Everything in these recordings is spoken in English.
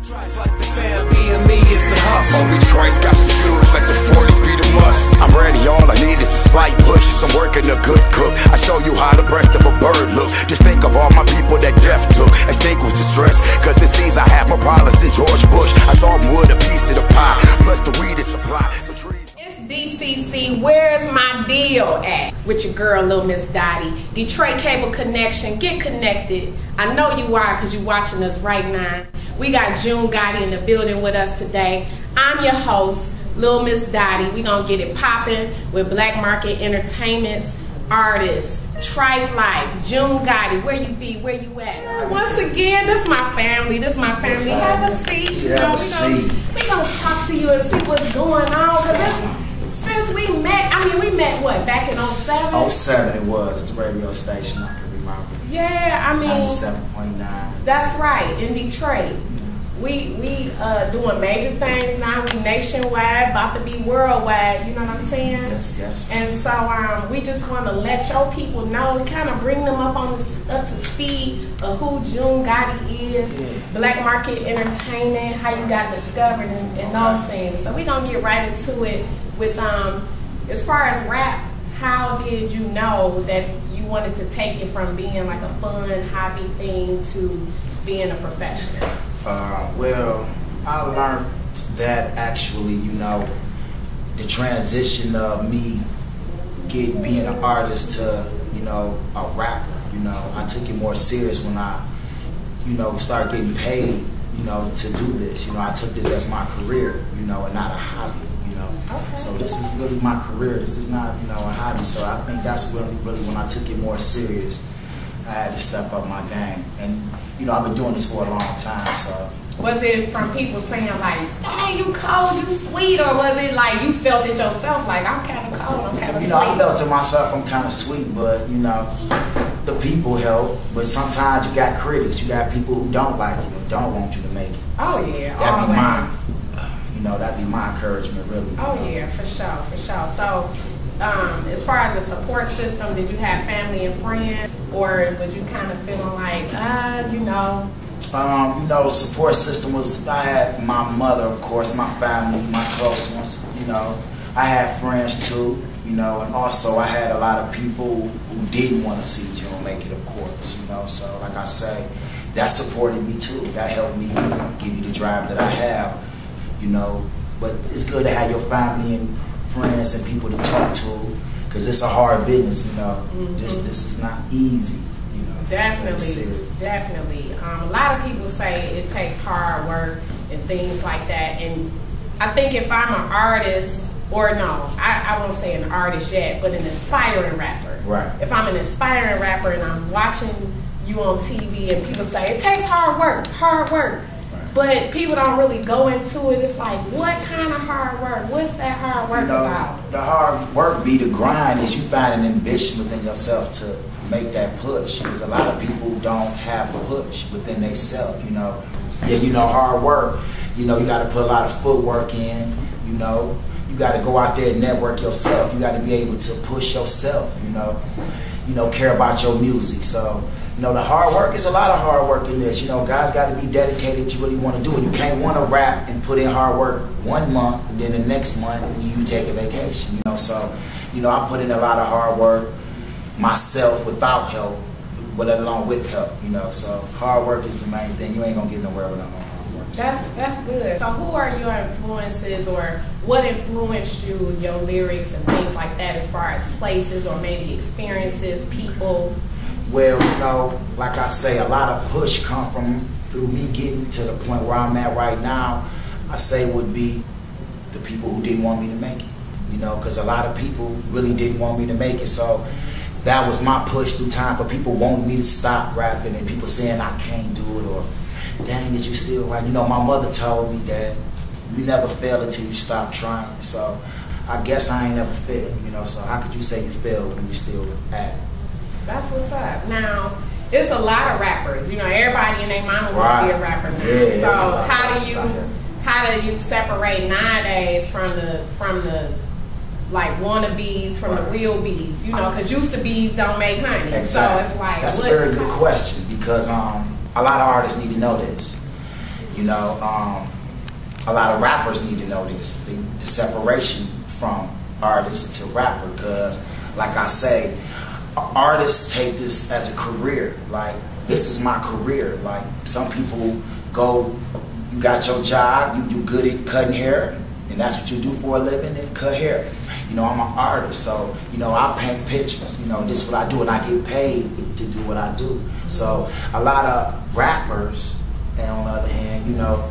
Trife Life, the fam, BME is the hustle. Obie Trice got some shoes, let the 40s be the must. I'm ready, all I need is a slight push. Some work and a good cook. I show you how the breast of a bird look. Just think of all my people that death took. And Stink was distressed, cause it seems I have more problems than George Bush. I saw him with a piece of the pie, plus the weed is supply. So trees. It's DCC, where's my deal at? With your girl, LILMISSDOTTIE. Detroit Cable Connection, get connected. I know you are, cause you're watching us right now. We got JunGoddie in the building with us today. I'm your host, LILMISSDOTTIE. We gonna get it popping with Black Market Entertainment's artists, Trife Life, JunGoddie. Where you be? Where you at? Once again, this my family. This my family. Have a seat. We gonna talk to you and see what's going on. Cause since we met, we met what, back in 07? 07 it was. It's a radio station. I can remember. Yeah, 97.9. That's right, in Detroit. We doing major things now. We nationwide, about to be worldwide. You know what I'm saying? Yes, yes. And so we just want to let your people know, kind of bring them up to speed of who JunGoddie is, Black Market Entertainment, how you got discovered, and those things. So we gonna get right into it with as far as rap. How did you know that you wanted to take it from being like a fun hobby thing to being a profession? Well, I learned that actually, the transition of me being an artist to, a rapper. I took it more serious when I, started getting paid, to do this. I took this as my career, and not a hobby. Okay. So this is really my career. This is not, a hobby. So I think that's really when I took it more serious. I had to step up my game, and I've been doing this for a long time. So was it from people saying like, "Hey, you cold, you sweet," or was it like you felt it yourself, like I'm kind of cold, I'm kind of sweet? I felt to myself I'm kind of sweet, but the people help. But sometimes you got critics, you got people who don't like you, and don't want you to make it. Oh yeah, that'd be mine. That'd be my encouragement, really. Oh yeah, for sure, for sure. So, as far as the support system, did you have family and friends, or was you kind of feeling like, support system was, I had my mother, of course, my family, my close ones, I had friends too, and also I had a lot of people who didn't want to see June make it, of course, so like I say, that supported me too. That helped me give you the drive that I have. But it's good to have your family and friends and people to talk to, because it's a hard business, This is not easy, Definitely, definitely. A lot of people say it takes hard work and things like that, and I think if I'm an artist, or no, I won't say an artist yet, but an aspiring rapper. Right. If I'm an aspiring rapper and I'm watching you on TV and people say it takes hard work, but people don't really go into it. It's like, what kind of hard work? What's that hard work about? The hard work be the grind, is you find an ambition within yourself to make that push. Because a lot of people don't have a push within themselves, hard work, you got to put a lot of footwork in, you got to go out there and network yourself. You got to be able to push yourself, care about your music. So, the hard work is a lot of hard work in this. Guys got to be dedicated to what you want to do. And you can't want to rap and put in hard work 1 month, and then the next month you take a vacation. So, I put in a lot of hard work myself without help, but along with help. So hard work is the main thing. You ain't gonna get nowhere without no hard work. That's good. So who are your influences, or what influenced you, your lyrics and things like that, as far as places or maybe experiences, people? Well, like I say, a lot of push come through me getting to the point where I'm at right now. I say would be the people who didn't want me to make it. Because a lot of people really didn't want me to make it. So that was my push through time, for people wanting me to stop rapping and people saying I can't do it, or dang, is you still right? My mother told me that you never fail until you stop trying. So I guess I ain't never failed, so how could you say you failed when you still at it? That's what's up. Now, it's a lot of rappers. Everybody and their mama want to be a rapper now. Yeah, so how do you separate nowadays from the like wannabes from the real bees? Because used to bees don't make honey. Exactly. So it's like, that's a very good question, because a lot of artists need to know this. You know, a lot of rappers need to know this, the separation from artist to rapper, because like I say, artists take this as a career. Like, this is my career. Like, some people go, you got your job, you do good at cutting hair, and that's what you do for a living, and cut hair. You know, I'm an artist, so, you know, I paint pictures. You know, this is what I do, and I get paid to do what I do. So a lot of rappers, and on the other hand, you know,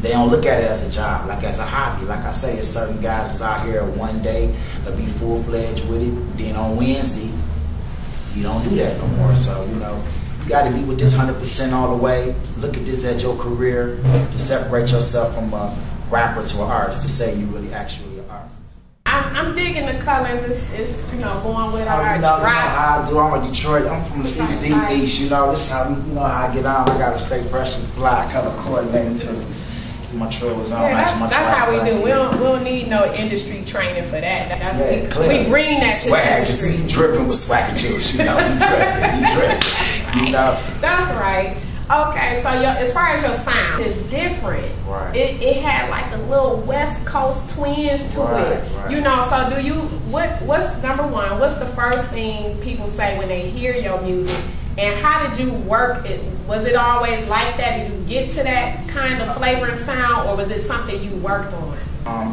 they don't look at it as a job, like as a hobby. Like I say, there's certain guys that's out here one day, they'll be full-fledged with it, then on Wednesday, you don't do that no more. So, you know, you got to be with this 100% all the way. Look at this as your career, to separate yourself from a rapper to an artist, to say you really actually an artist. I'm digging the colors. It's you know, going with our you know Trife. how I do. I'm a Detroit. I'm from the East, deep East. You know, this is how, you know how I get on. I got to stay fresh and fly, color coordinated to my trails on. Yeah, that's how we do. We don't need no industry training for that. We bring that swag, to the industry. Dripping with swag juice, you know. You drip, you know. That's right. Okay, so as far as your sound, it's different. Right. It had like a little West Coast twinge to it. Right. You know, so do you, what's number one, what's the first thing people say when they hear your music? And how did you work it? Was it always like that? Did you get to that kind of flavor and sound, or was it something you worked on?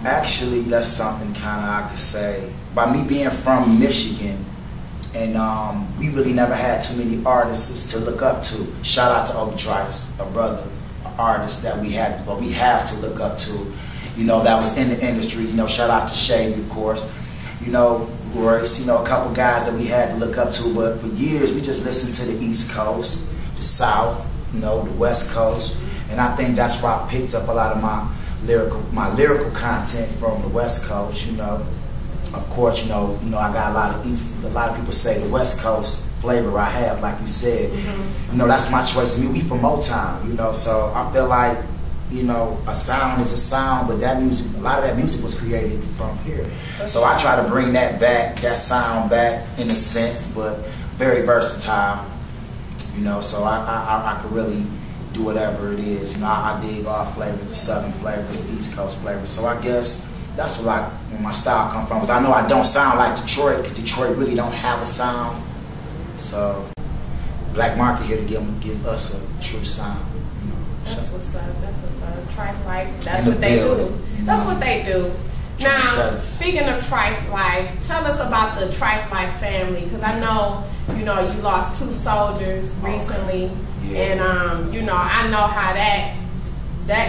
Actually, that's something kind of I could say. By me being from Michigan, and we really never had too many artists to look up to. Shout out to Obie Trice, a brother, an artist that we have to look up to. You know, that was in the industry. You know, shout out to Shady, of course. You know, Royce, you know, a couple guys that we had to look up to, but for years we just listened to the East Coast, the South, you know, the West Coast, and I think that's why I picked up a lot of my lyrical content from the West Coast. You know, of course, you know, I got a lot of people say the West Coast flavor I have, like you said. You know, that's my choice. I mean, we from Motown, you know, so I feel like, you know, a sound is a sound, but that music, a lot of that music was created from here. So I try to bring that back, that sound back in a sense, but very versatile, you know, so I could really do whatever it is. You know, I dig all flavors, the Southern flavors, the East Coast flavors. So I guess that's where my style come from. Because I know I don't sound like Detroit, because Detroit really don't have a sound. So Black Market here to give us a true sound. You know. That's what's up. That's what's up. Trife Life. That's what they do. That's what they do. Now, speaking of Trife Life, tell us about the Trife Life family, because I know, you know, you lost 2 soldiers recently, and you know, I know how that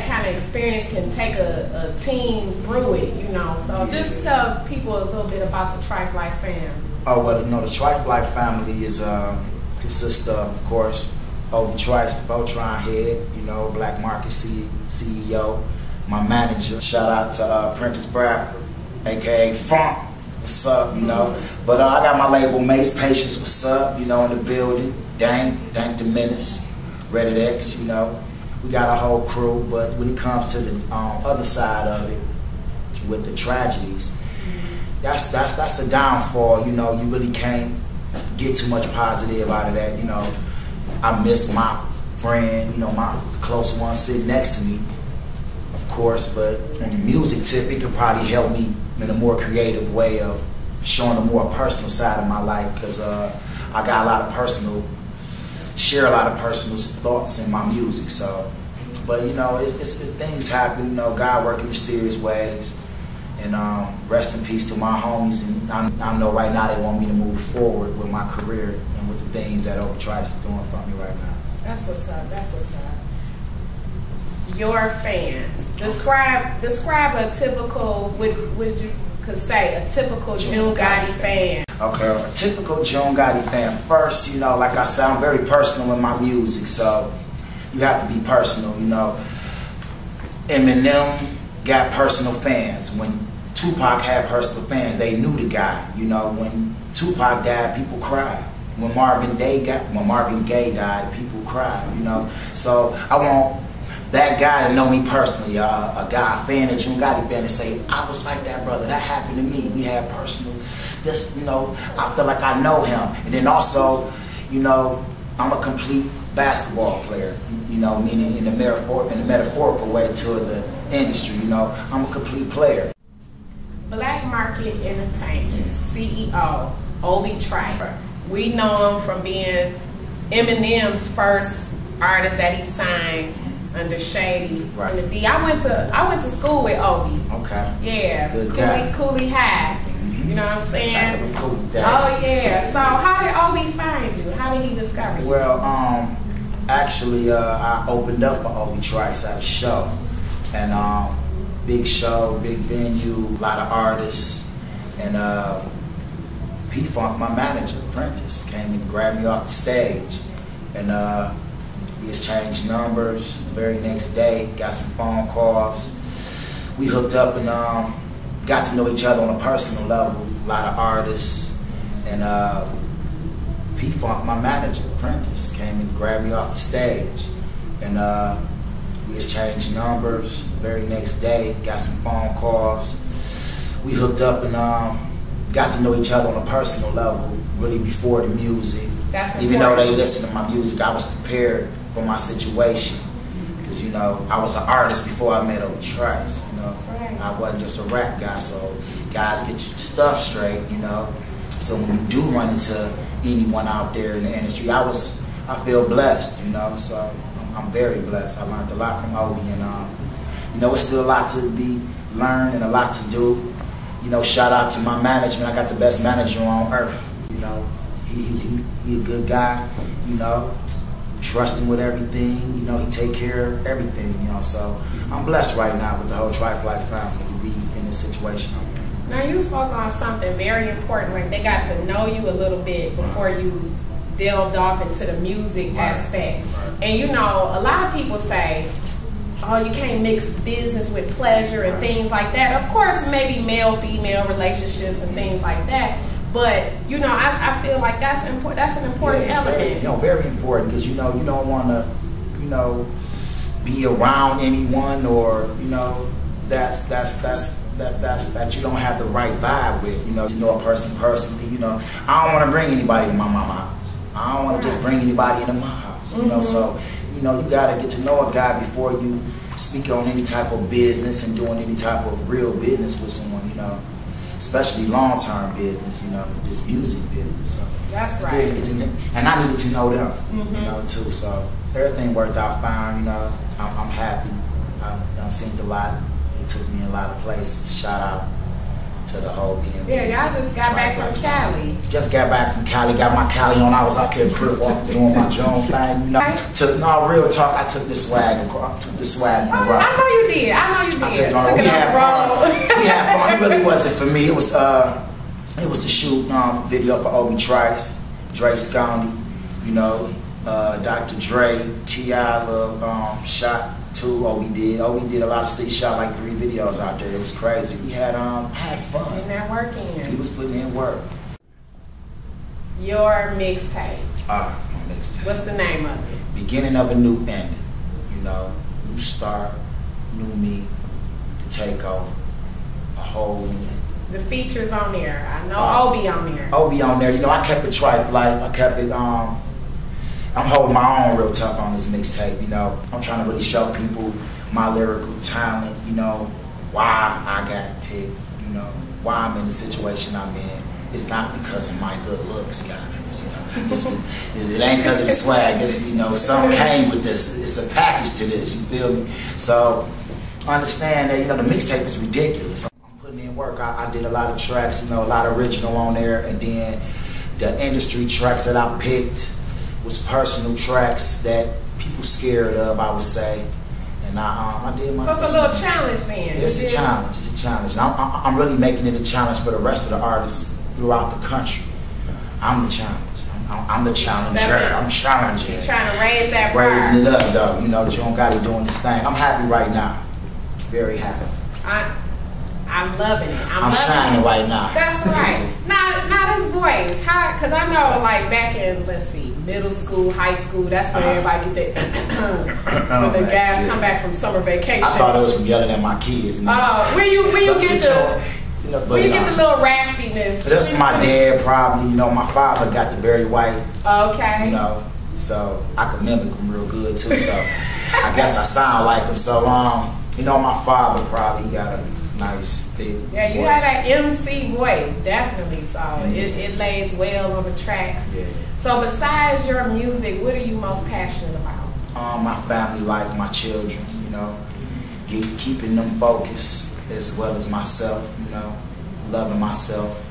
kind of experience can take a team through it, you know. So just tell people a little bit about the Trife Life family. Oh, well, you know, the Trife Life family is consists of course, Obie Trice, the Voltron head, you know, Black Market CEO, my manager. Shout out to Prentice Bradford, aka Funk. What's up, you know? But I got my label Mace Patience. What's up, you know, in the building. Dank the Menace, Reddit X, you know. We got a whole crew, but when it comes to the other side of it, with the tragedies, that's the downfall. You know, you really can't get too much positive out of that. You know, I miss my friend, you know, my close one sitting next to me, of course, but on the music tip, it could probably help me in a more creative way of showing a more personal side of my life, because I got share a lot of personal thoughts in my music. So, but you know, things happen. You know, God working mysterious ways, and rest in peace to my homies. And I know right now they want me to move forward with my career and with the things that Obie Trice is doing for me right now. That's what's up. That's what's up. Your fans. Describe a typical, would you could say a typical JunGoddie fan. Okay, a typical JunGoddie fan. First, you know, like I said, I'm very personal in my music, so you have to be personal, you know. Eminem got personal fans. When Tupac had personal fans, they knew the guy. You know, when Tupac died, people cried. When Marvin Gaye died, people cried, you know. So I want that guy to know me personally, a guy, a fan, a JunGoddie fan, to say, I was like that brother, that happened to me. We had personal, this, you know, I feel like I know him. And then also, you know, I'm a complete basketball player, you know, meaning in the metaphorical way to the industry, you know. I'm a complete player. Black Market Entertainment CEO, Obie Trice. We know him from being Eminem's first artist that he signed under Shady. Right. I went to school with Obie. Okay. Yeah. Good guy. Cooley High. You know what I'm saying? Cool. Oh yeah. So how did Obie find you? How did he discover you? Well, actually, I opened up for Obie Trice at a show, and big show, big venue, a lot of artists, and P-Funk, my manager, Prentice, came and grabbed me off the stage, and we exchanged numbers. The very next day, got some phone calls. We hooked up and got to know each other on a personal level. A lot of artists, and P-Funk, my manager, Prentice, came and grabbed me off the stage, and we exchanged numbers. The very next day, got some phone calls. We hooked up and got to know each other on a personal level, really before the music. Even though they listened to my music, I was prepared for my situation. Because, you know, I was an artist before I met Obie Trice, you know. Right. I wasn't just a rap guy, so guys, get your stuff straight, you know. So when you do run into anyone out there in the industry, I feel blessed, you know. So I'm very blessed. I learned a lot from Obie, and you know, it's still a lot to be learned and a lot to do. You know, shout out to my management. I got the best manager on earth. You know, he a good guy. You know, trust him with everything. You know, he take care of everything. You know, so I'm blessed right now with the whole Trife Life family to be in this situation. Now you spoke on something very important, like they got to know you a little bit before you delved off into the music aspect. And you know, a lot of people say, oh, you can't mix business with pleasure and things like that. Of course, maybe male-female relationships and things like that. But you know, I feel like that's an important element. Very, you know, very important, because you know, you don't want to, you know, be around anyone, or you know, that you don't have the right vibe with. You know a person personally. You know, I don't want to bring anybody to my mama's house. I don't want to just bring anybody into my house. You know, so you know, you gotta get to know a guy before you speak on any type of business and doing any type of real business with someone. You know, especially long-term business. You know, this music business. So that's right. And I needed to know them. You know, too. So everything worked out fine. You know, I'm happy. I've done seen a lot. It took me a lot of places. Shout out to the whole BME. Yeah, y'all just got back from Cali. Just got back from Cali, got my Cali on. I was out there crib walking, doing my drone thing, you know. No, real talk, I took the swag and I know you did. I know you did. I took it on. We had fun. It really wasn't for me. It was the shoot video for Obie Trice, Dre Scounty, you know, Dr. Dre, T.I. shot 2. Obie did a lot of stuff. He shot like 3 videos out there. It was crazy. We had fun. Putting that work in. He was putting in work. Your mixtape. My mixtape. What's the name of it? Beginning of a new ending. You know, new start, new me, to take over. A whole new. The features on there. I know Obie on there. Obie on there. You know, I kept it Trife Life. I kept it. I'm holding my own real tough on this mixtape. You know, I'm trying to really show people my lyrical talent. You know, why I got picked. You know, why I'm in the situation I'm in. It's not because of my good looks, guys. You know, it ain't because of the swag. It's, you know, something came with this. It's a package to this. You feel me? So understand that, you know, the mixtape is ridiculous. I'm putting in work. I did a lot of tracks. You know, a lot of original on there, and then the industry tracks that I picked was personal tracks that people scared of, I would say. And I did my thing. So it's a little challenge then. It's a challenge. It's a challenge. And I'm really making it a challenge for the rest of the artists throughout the country. I'm the challenge. I'm the challenger. I'm challenging. You're trying to raise that bar. Raising it up, though. You know, JunGoddie doing this thing. I'm happy right now. Very happy. I'm loving it. I'm shining right now. That's right. Now this voice, because I know, like, back in, let's see, middle school, high school, that's when everybody get that, when the guys come back from summer vacation. I thought it was from yelling at my kids. Where you get the little raspiness? That's my dad, probably. You know, my father got the Barry White. Okay. You know, So I could mimic him real good too. So I guess I sound like him. So you know, my father probably got a nice thick Yeah, you voice. have that MC voice, definitely. So it lays well on the tracks. Yeah. So besides your music, what are you most passionate about? My family life, my children, you know, keeping them focused as well as myself, you know, loving myself.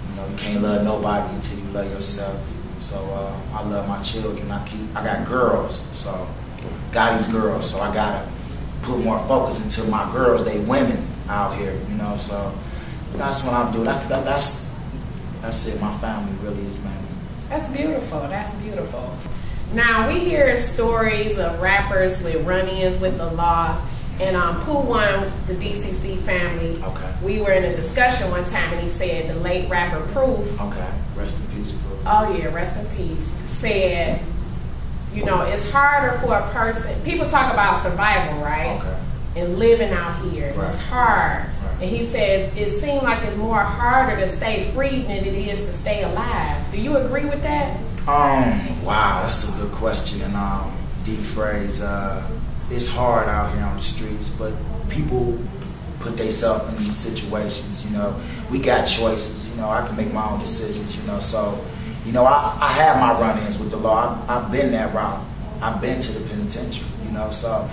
You know, you can't love nobody until you love yourself. So I love my children. I got girls, so Goddie's girls. So I gotta put more focus into my girls. They women out here, you know. So that's what I'm doing. That's it. My family really is man. That's beautiful. That's beautiful. Now we hear stories of rappers with run-ins with the law. And Pooh won the DCC family. Okay. We were in a discussion one time, and he said the late rapper Proof. Okay. Rest in peace, Proof. Oh yeah, rest in peace. Said, you know, it's harder for a person. People talk about survival, right? Okay. And living out here, Right. it's hard. Right. And he says it seems like it's more harder to stay free than it is to stay alive. Do you agree with that? Wow, that's a good question and deep phrase. It's hard out here on the streets, but people put themselves in these situations. You know, we got choices. You know, I can make my own decisions. You know, so you know, I have my run-ins with the law. I've been that route. I've been to the penitentiary. You know, so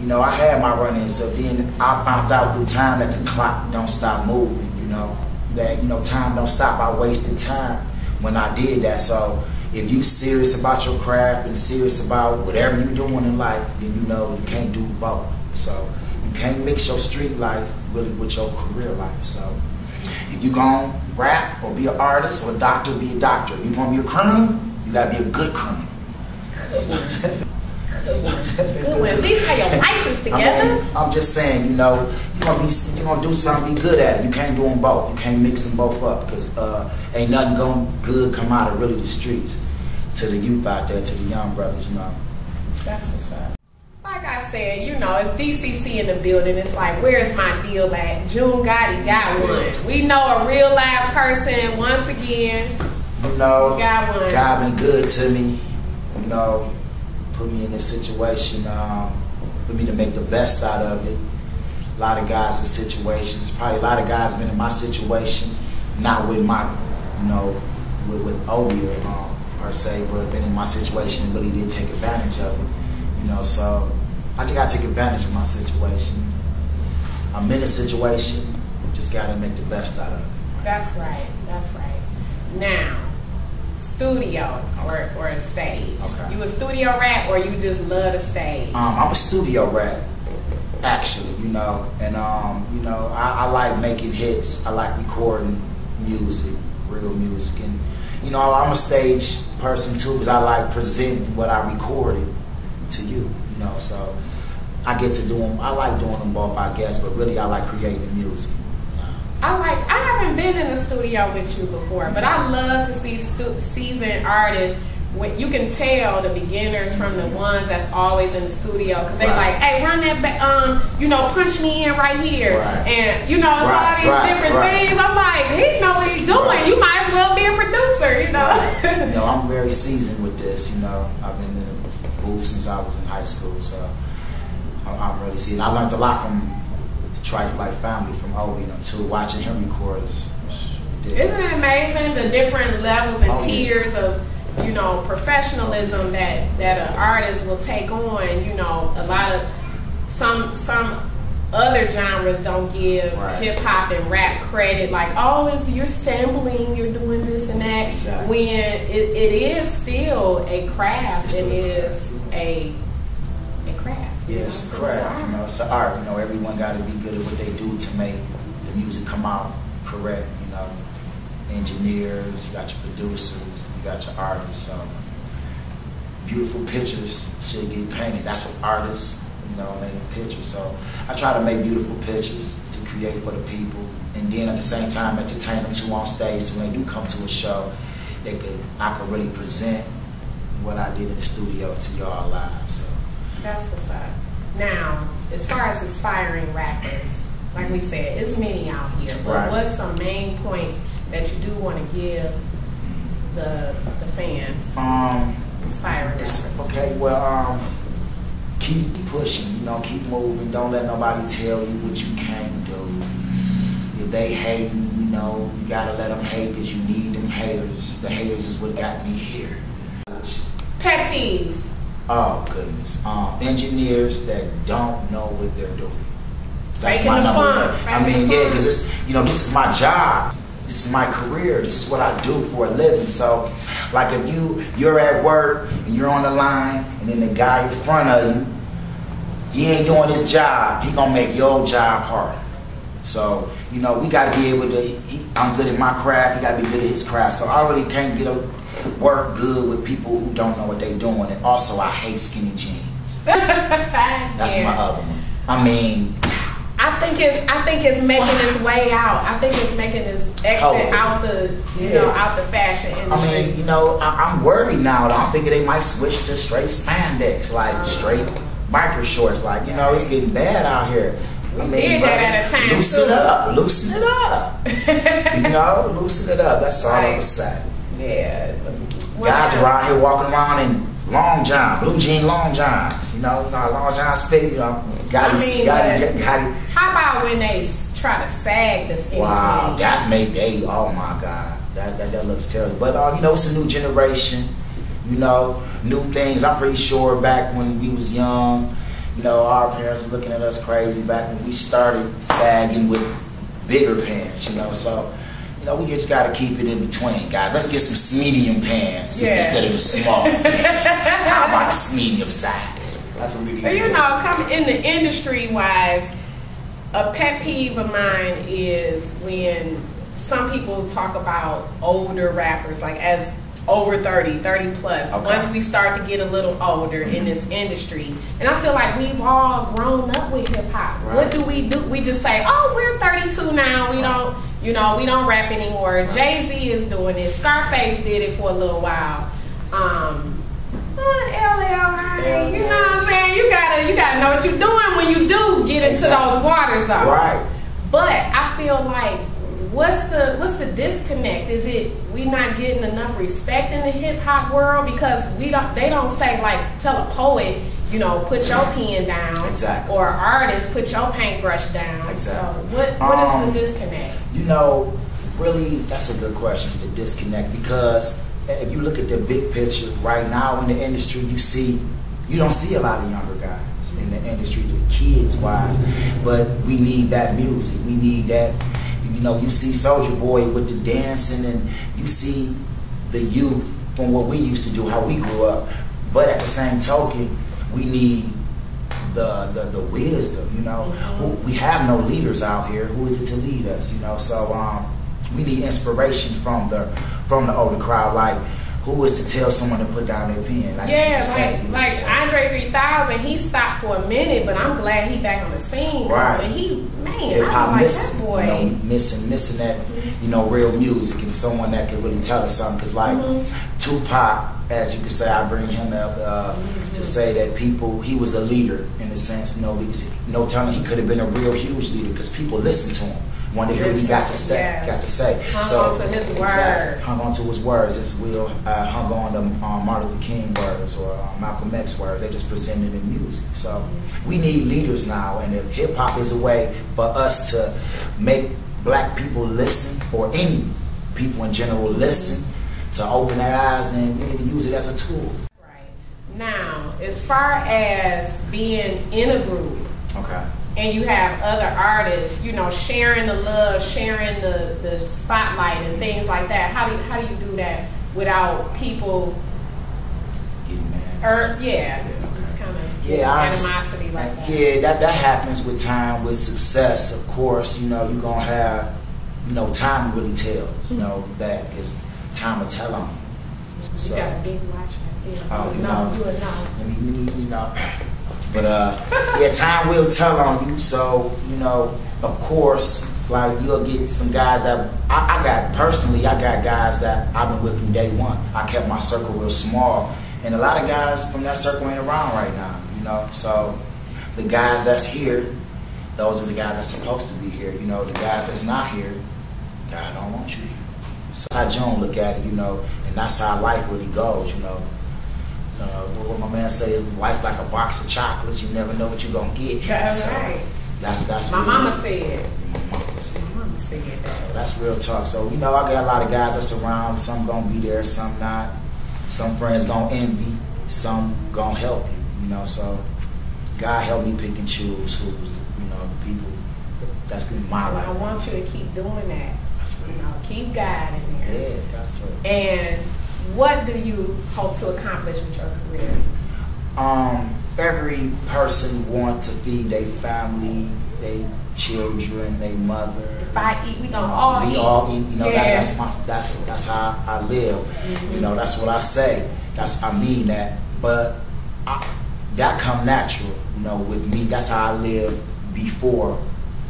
you know, I had my run-ins. So then I found out through time that the clock don't stop moving. You know, that time don't stop. I wasted time when I did that. So if you serious about your craft and serious about whatever you're doing in life, then you know you can't do both. So you can't mix your street life really with your career life. So if you gonna rap or be an artist or a doctor, be a doctor. If you gonna be a criminal, you gotta be a good criminal. Good one. At least have your license together. I'm just saying, you know, you're gonna do something, be good at it. You can't do them both. You can't mix them both up because ain't nothing good come out of really the streets to the youth out there, to the young brothers, you know. That's what's up. Like I said, you know, it's DCC in the building. It's like, where's my deal at? JunGoddie got one. We know a real live person. Once again, you know, got one. God been good to me. You know, put me in this situation for me to make the best out of it. A lot of guys in situations, probably a lot of guys been in my situation, not with my, you know, with Obie per se, but been in my situation and really didn't take advantage of it. You know, so I just gotta take advantage of my situation. I'm in a situation, just gotta make the best out of it. That's right. That's right. Now, studio or a stage. Okay. You a studio rap or you just love the stage? I'm a studio rap, actually, you know, and you know, I like making hits. I like recording music, real music, and you know, I'm a stage person too because I like presenting what I recorded to you, you know. So I get to do them. I like doing them both, I guess, but really I like creating the music. I haven't been in the studio with you before, but I love to see seasoned artists. You can tell the beginners from the ones that's always in the studio because they like, hey, run that, you know, punch me in right here, and you know, it's all these different things. I'm like, he know what he's doing. You might as well be a producer, you know. You know, I'm very seasoned with this. You know, I've been in the booth since I was in high school, so I'm really seasoned. I learned a lot from the Trife Life family, from Obie and them too, watching him record us. Isn't it amazing the different levels and tiers of, you know, professionalism that an artist will take on? You know, a lot of some other genres don't give hip hop and rap credit, like, oh, you're sampling, you're doing this and that. Exactly. When it is still a craft. It is a craft. Yeah, it's a craft. You know, it's an art. You know, everyone got to be good at what they do to make the music come out correct. You know, engineers, you got your producers, you got your artists. So beautiful pictures should get painted. That's what artists, you know, make pictures. So I try to make beautiful pictures to create for the people, and then at the same time entertain them too on stage. So when they do come to a show, I could really present what I did in the studio to y'all live. So that's what's up. Now, as far as aspiring rappers, like we said, it's many out here. But what's some main points that you do want to give the fans? inspiring rappers? Okay, well, keep pushing, you know, keep moving. Don't let nobody tell you what you can't do. If they hating, you know, you gotta let them hate because you need them haters. The haters is what got me here. Pet peeves. Oh, goodness. Engineers that don't know what they're doing. That's Faking my the number fun. one. I mean, yeah, because it's, you know, this is my job. This is my career. This is what I do for a living. So, like if you're at work and you're on the line and then the guy in front of you, he ain't doing his job. He gonna make your job harder. So, you know, we gotta be able to, I'm good at my craft, he gotta be good at his craft. So I really can't get a work good with people who don't know what they're doing. And also I hate skinny jeans. That's my other one. I mean, I think it's making its way out. I think it's making its exit out the out the fashion industry. I mean, you know, I'm worried now. I'm thinking they might switch to straight spandex, like straight biker shorts. Like, you know, it's getting bad out here. I mean, did that at a time loosen it up. You know, loosen it up. That's all I would say. Yeah. Guys around here walking around in long john, blue jean long johns. You know long johns fit. You know, got it. How about when they try to sag the skinny jeans? That's maybe. Oh my God, that looks terrible. But you know, it's a new generation. You know, new things. I'm pretty sure back when we was young, you know, our parents were looking at us crazy back when we started sagging with bigger pants. You know, so. You know, we just gotta keep it in between, guys. Let's get some medium pants instead of the small pants. How about the medium size? That's what we need. But you know, coming in the industry wise, a pet peeve of mine is when some people talk about older rappers, like as over 30 plus. Okay. Once we start to get a little older in this industry, and I feel like we've all grown up with hip hop. Right. What do? We just say, oh, we're 32 now. We don't. You know, we don't rap anymore. Jay-Z is doing it. Scarface did it for a little while. LL, you know what I'm saying? You gotta know what you're doing when you do get into those waters, though. Right. But I feel like, what's the disconnect? Is it we not getting enough respect in the hip hop world because they don't say, like, tell a poet, you know, put your pen down. Exactly. Or artist, put your paintbrush down. Exactly. So what is the disconnect? You know, really, that's a good question, the disconnect, because if you look at the big picture right now in the industry, you don't see a lot of younger guys in the industry, the kids wise, but we need that music. We need that, you know, you see Soulja Boy with the dancing and you see the youth from what we used to do, how we grew up, but at the same token, we need the wisdom, you know. We have no leaders out here. Who is it to lead us, you know? So we need inspiration from the older crowd. Like, who is to tell someone to put down their pen? Like Andre 3000, he stopped for a minute, but I'm glad he back on the scene. Right. I like that boy. You know, missing that, you know, real music and someone that can really tell us something. Because like Tupac, as you could say, I bring him up to say that he was a leader in a sense. No telling he could have been a real huge leader because people listened to him. Wanted to hear what he got to say. Hung on to his word. Hung on to his words. His will hung on to Martin Luther King words or Malcolm X words. They just presented in music. So we need leaders now, and if hip hop is a way for us to make black people listen, or any people in general listen, to open their eyes, then we need to use it as a tool. Right. Now, as far as being in a group, okay, and you have other artists, you know, sharing the love, sharing the spotlight and things like that, how do you do that without people getting mad? It's kind of animosity like that. Yeah, that happens with time, with success, of course. You know, you're gonna have, you know, time really tells. You know, that is time will tell on you. So, you got a big watch right there. Oh, you know. You know. But yeah, time will tell on you. So, you know, of course, like, you'll get some guys that I got guys that I've been with from day one. I kept my circle real small, and a lot of guys from that circle ain't around right now, you know. So the guys that's here, those are the guys that's supposed to be here. You know, the guys that's not here, God don't want you here. So that's how June look at it, you know, and that's how life really goes, you know. What my man say is life like a box of chocolates. You never know what you're gonna get. That's so right. That's my real. mama said. My mama said. My mama said that. So that's real talk. So I got a lot of guys that's around. Some gonna be there, some not. Some friends gonna envy, some gonna help you. So God help me pick and choose who's the people that's in my life. I want you to keep doing that. That's real. Keep guiding there. Yeah, got to. And what do you hope to accomplish with your career? Every person wants to feed their family, their children, their mother. If I eat, we gonna all eat. We all eat. Yeah. That's how I live. Mm-hmm. That's what I say. I mean that. But that come natural. With me, that's how I lived before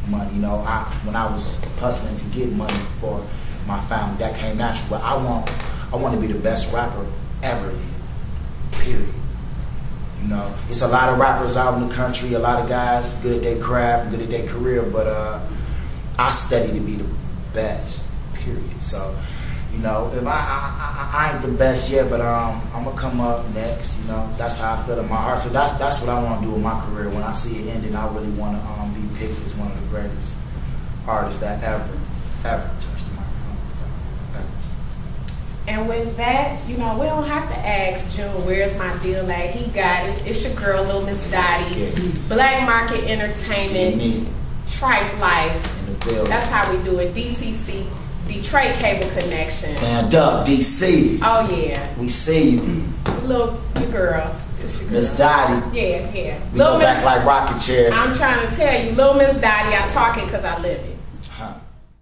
money. When I was hustling to get money for my family, that came natural. But I want to be the best rapper ever lived. Period. It's a lot of rappers out in the country, a lot of guys good at their craft, good at their career, but I study to be the best, period. So, if I ain't the best yet, but I'm gonna come up next. That's how I feel in my heart. So that's what I want to do with my career. When I see it ending, I really want to be picked as one of the greatest artists that ever touched the microphone. And with that, we don't have to ask June, where's my deal at? He got it. It's your girl, LILMISSDOTTIE. Black Market Entertainment, Trife Life. In the building. That's how we do it. DCC, Detroit Cable Connection. Stand up, DC. Oh, yeah. We see you. Your girl. Miss Dottie. Yeah. We go back like rocket chairs. I'm trying to tell you, LILMISSDOTTIE, I talk it because I live it.